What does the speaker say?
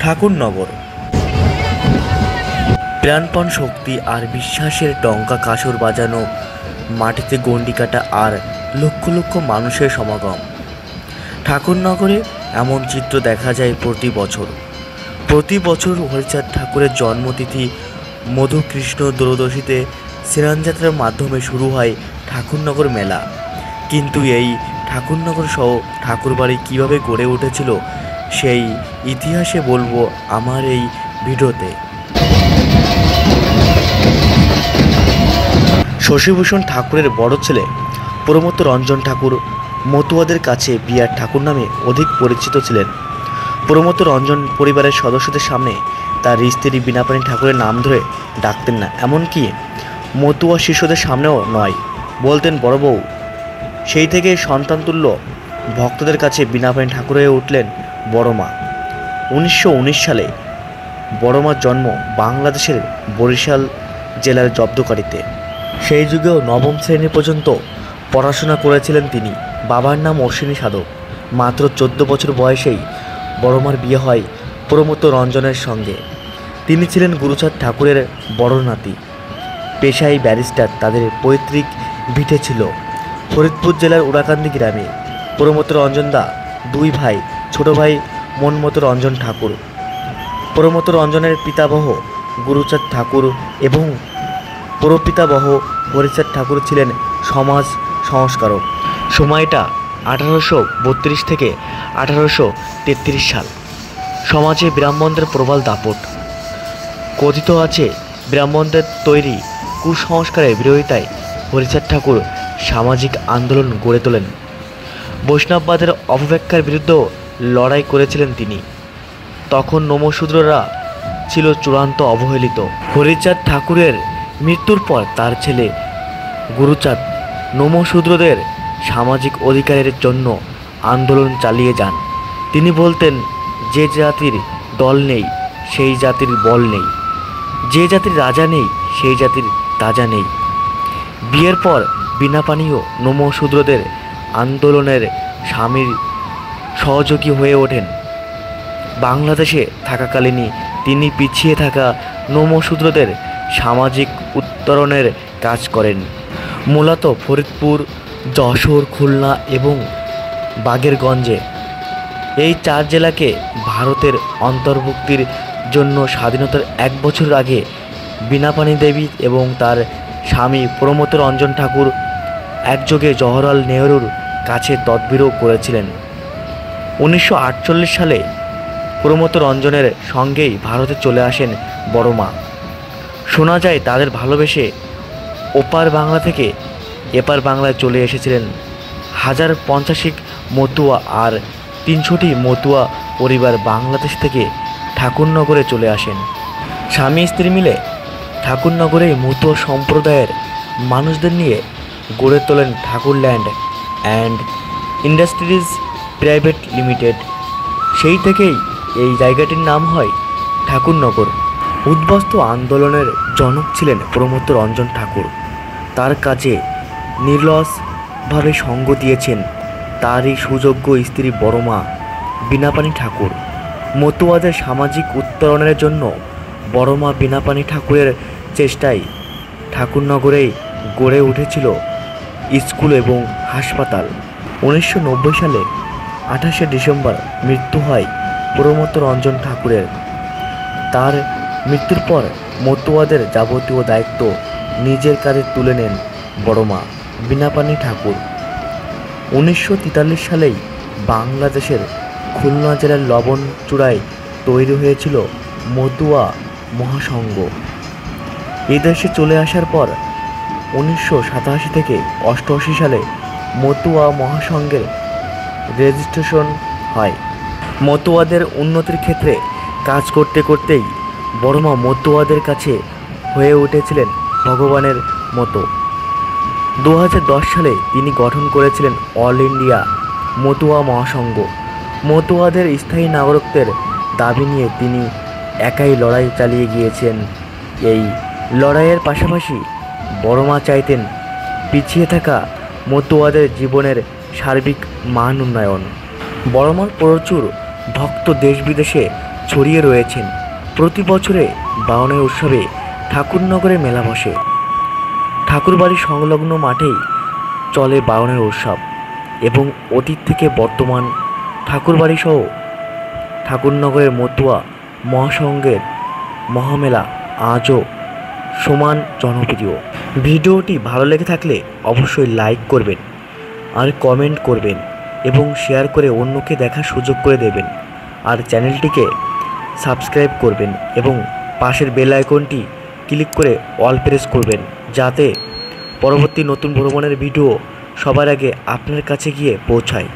ঠাকুরনগর প্রাণপণ শক্তি আর বিশ্বাসের টঙ্কা কাসর বাজানো, মাটিতে গণ্ডি কাটা আর লক্ষ লক্ষ মানুষের সমাগম। ঠাকুরনগরে এমন চিত্র দেখা যায় প্রতি বছর হরিচাঁদ ঠাকুরের জন্মতিথি মধুকৃষ্ণ ত্রয়োদশীতে স্নানযাত্রার মাধ্যমে শুরু হয় ঠাকুরনগর মেলা। কিন্তু এই ঠাকুরনগর সহ ঠাকুরবাড়ি কীভাবে গড়ে উঠেছিল সেই ইতিহাসে বলবো আমার এই ভিডিওতে। শশীভূষণ ঠাকুরের বড় ছেলে প্রমথ রঞ্জন ঠাকুর মতুয়াদের কাছে বিয়ার ঠাকুর নামে অধিক পরিচিত ছিলেন। প্রমথ রঞ্জন পরিবারের সদস্যদের সামনে তার স্ত্রী বীণাপাণি ঠাকুরের নাম ধরে ডাকতেন না, এমনকি মতুয়া শিষ্যদের সামনেও নয়, বলতেন বড় বউ। সেই থেকে সন্তানতুল্য ভক্তদের কাছে বীণাপাণি ঠাকুর হয়ে উঠলেন বড় মা। 1919 সালে বড় মার জন্ম বাংলাদেশের বরিশাল জেলার জব্দকারীতে। সেই যুগেও নবম শ্রেণী পর্যন্ত পড়াশোনা করেছিলেন তিনি। বাবার নাম অশ্বিনী সাধক। মাত্র 14 বছর বয়সেই বড় মার বিয়ে হয় প্রমথ রঞ্জনের সঙ্গে। তিনি ছিলেন গুরুচাঁদ ঠাকুরের বড় নাতি। পেশায় ব্যারিস্টার। তাদের পৈতৃক ভিটে ছিল ফরিদপুর জেলার উড়াকান্দি গ্রামে। প্রমথ রঞ্জনদা দুই ভাই, ছোট ভাই মনমত রঞ্জন ঠাকুর। প্রমথ রঞ্জনের পিতামহ গুরুচাঁদ ঠাকুর এবং প্রপিতামহ হরিচাঁদ ঠাকুর ছিলেন সমাজ সংস্কারক। সময়টা 1832 থেকে 1833 সাল। সমাজে ব্রাহ্মণদের প্রবল দাপট। কথিত আছে ব্রাহ্মণদের তৈরি কুসংস্কারের বিরোধিতায় হরিচাঁদ ঠাকুর সামাজিক আন্দোলন গড়ে তোলেন। বৈষ্ণববাদের অপব্যাখ্যার বিরুদ্ধেও লড়াই করেছিলেন তিনি। তখন নমশূদ্ররা ছিল চূড়ান্ত অবহেলিত। হরিচাঁদ ঠাকুরের মৃত্যুর পর তার ছেলে গুরুচাঁদ নমশূদ্রদের সামাজিক অধিকারের জন্য আন্দোলন চালিয়ে যান। তিনি বলতেন, যে জাতির দল নেই সেই জাতির বল নেই, যে জাতির রাজা নেই সেই জাতির তাজা নেই। বিয়ের পর বীণাপাণিও নমশূদ্রদের আন্দোলনের স্বামীর সহযোগী হয়ে ওঠেন। বাংলাদেশে থাকাকালীনই তিনি পিছিয়ে থাকা নমশূদ্রদের সামাজিক উত্তরণের কাজ করেন। মূলত ফরিদপুর, যশোর, খুলনা এবং বাগেরগঞ্জে এই 4 জেলাকে ভারতের অন্তর্ভুক্তির জন্য স্বাধীনতার 1 বছর আগে বীণাপাণি দেবী এবং তার স্বামী প্রমথ রঞ্জন ঠাকুর একযোগে জওহরলাল নেহরুর কাছে তদবিরও করেছিলেন। 1948 সালে প্রমথ রঞ্জনের সঙ্গেই ভারতে চলে আসেন বড় মা। শোনা যায় তাদের ভালোবেসে ওপার বাংলা থেকে এপার বাংলায় চলে এসেছিলেন 1050 মতুয়া আর 300টি মতুয়া পরিবার বাংলাদেশ থেকে ঠাকুরনগরে চলে আসেন। স্বামী স্ত্রী মিলে ঠাকুরনগরেই মতুয়া সম্প্রদায়ের মানুষদের নিয়ে গড়ে তোলেন ঠাকুরল্যান্ড অ্যান্ড ইন্ডাস্ট্রিজ প্রাইভেট লিমিটেড। সেই থেকেই এই জায়গাটির নাম হয় ঠাকুরনগর। উদ্বাস্তু আন্দোলনের জনক ছিলেন প্রমথ রঞ্জন ঠাকুর। তার কাজে নির্লসভাবে সঙ্গ দিয়েছেন তারই সুযোগ্য স্ত্রী বড় মা বীণাপাণি ঠাকুর। মতুয়াদের সামাজিক উত্তরণের জন্য বড় মা বীণাপাণি ঠাকুরের চেষ্টায় ঠাকুরনগরেই গড়ে উঠেছিল স্কুল এবং হাসপাতাল। 1990 সালে 28শে ডিসেম্বর মৃত্যু হয় প্রমথ রঞ্জন ঠাকুরের। তার মৃত্যুর পর মতুয়াদের যাবতীয় দায়িত্ব নিজের কাঁধে তুলে নেন বড় মা বীণাপাণি ঠাকুর। 1943 সালেই বাংলাদেশের খুলনা জেলার লবণচূড়ায় তৈরি হয়েছিল মতুয়া মহাসংঘ। এদেশে চলে আসার পর 1987 থেকে 88 সালে মতুয়া মহাসংঘের রেজিস্ট্রেশন হয়। মতুয়াদের উন্নতির ক্ষেত্রে কাজ করতে করতেই বড় মা মতুয়াদের কাছে হয়ে উঠেছিলেন ভগবানের মতো। 2010 সালে তিনি গঠন করেছিলেন অল ইন্ডিয়া মতুয়া মহাসংঘ। মতুয়াদের স্থায়ী নাগরিকত্বের দাবি নিয়ে তিনি একাই লড়াই চালিয়ে গিয়েছেন। এই লড়াইয়ের পাশাপাশি বড় মা চাইতেন পিছিয়ে থাকা মতুয়াদের জীবনের সার্বিক মান উন্নয়ন। বড় মার প্রচুর ভক্ত দেশ বিদেশে ছড়িয়ে রয়েছেন। প্রতি বছরে বাউনের উৎসবে ঠাকুরনগরে মেলা বসে। ঠাকুরবাড়ি সংলগ্ন মাঠেই চলে বাউনের উৎসব এবং অতীত থেকে বর্তমান ঠাকুরবাড়ি সহ ঠাকুরনগরের মতুয়া মহাসংঘের মহামেলা আজও সমান জনপ্রিয়। ভিডিওটি ভালো লেগে থাকলে অবশ্যই লাইক করবেন আর কমেন্ট করবেন এবং শেয়ার করে অন্যকে দেখার সুযোগ করে দেবেন। আর চ্যানেলটিকে সাবস্ক্রাইব করবেন এবং পাশের বেল আইকনটি ক্লিক করে অল প্রেস করবেন, যাতে পরবর্তী নতুন ভ্রমণের ভিডিও সবার আগে আপনার কাছে গিয়ে পৌঁছায়।